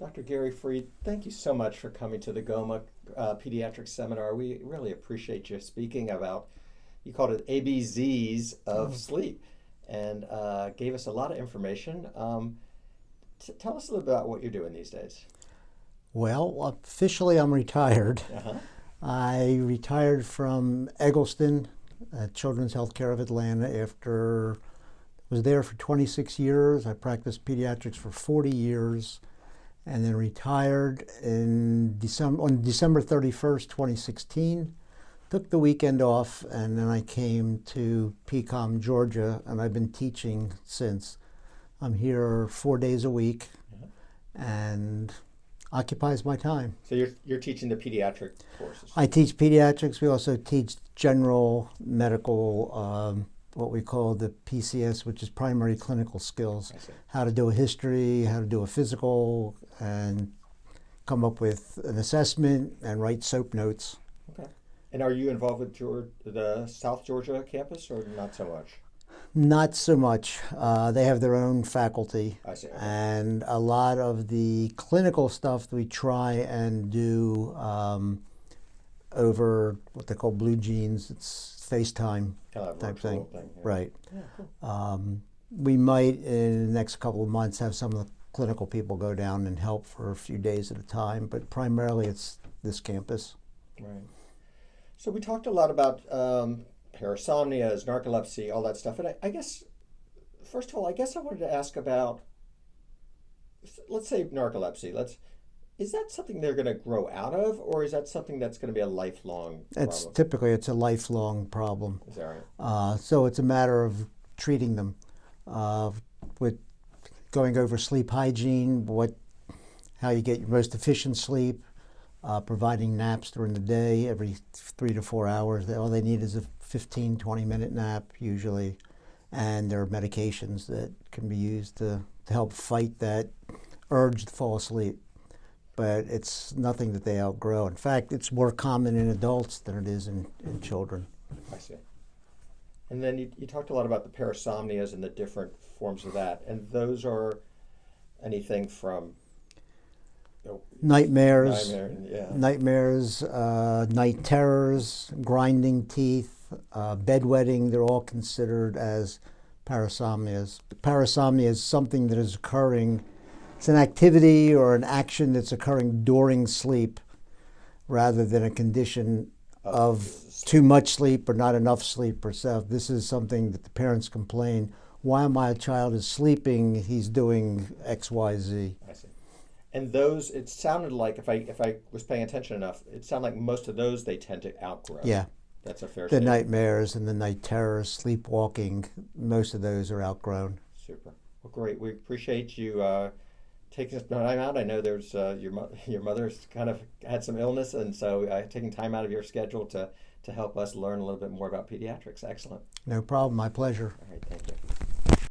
Dr. Gary Freed, thank you so much for coming to the GOMA Pediatric Seminar. We really appreciate you speaking about, you called it ABZZs of sleep, and gave us a lot of information. Tell us a little bit about what you're doing these days. Well, officially I'm retired. I retired from Eggleston, Children's Healthcare of Atlanta, after was there for 26 years. I practiced pediatrics for 40 years, and then retired on December 31st, 2016. Took the weekend off, and then I came to Pecan, Georgia, and I've been teaching since. I'm here 4 days a week, and occupies my time. So you're teaching the pediatric courses? I teach pediatrics. We also teach general medical, what we call the PCS, which is primary clinical skills. How to do a history, how to do a physical, and come up with an assessment and write SOAP notes. Okay. And are you involved with the South Georgia campus, or not so much? Not so much. They have their own faculty. I see. Okay. And a lot of the clinical stuff we try and do over what they call blue jeans. It's FaceTime type thing. Yeah. Right. Yeah, cool. We might, in the next couple of months, have some of the clinical people go down and help for a few days at a time, but primarily it's this campus. Right. So we talked a lot about parasomnias, narcolepsy, all that stuff. And I guess, first of all, I wanted to ask about, let's say narcolepsy. Is that something they're going to grow out of, or is that something that's going to be a lifelong problem? Typically it's a lifelong problem. Is that right? So it's a matter of treating them with going over sleep hygiene, how you get your most efficient sleep, providing naps during the day every 3 to 4 hours. All they need is a 15, 20-minute nap usually, and there are medications that can be used to help fight that urge to fall asleep. But it's nothing that they outgrow. In fact, it's more common in adults than it is in children. I see. And then you talked a lot about the parasomnias and the different forms of that, and those are anything from nightmares, yeah. Night terrors, grinding teeth, bedwetting. They're all considered as parasomnias. Parasomnia is something that is occurring. It's an activity or an action that's occurring during sleep, rather than a condition of too much sleep or not enough sleep or so. This is something that the parents complain, why my child is sleeping, he's doing X, Y, Z. I see. And those, it sounded like, if I was paying attention enough, it sounded like most of those they tend to outgrow. Yeah. That's a fair The statement. nightmares and the night terrors, sleepwalking, most of those are outgrown. Super. Well, great. We appreciate you taking some time out. I know there's your mother's kind of had some illness, and so taking time out of your schedule to help us learn a little bit more about pediatrics. Excellent. No problem. My pleasure. All right. Thank you.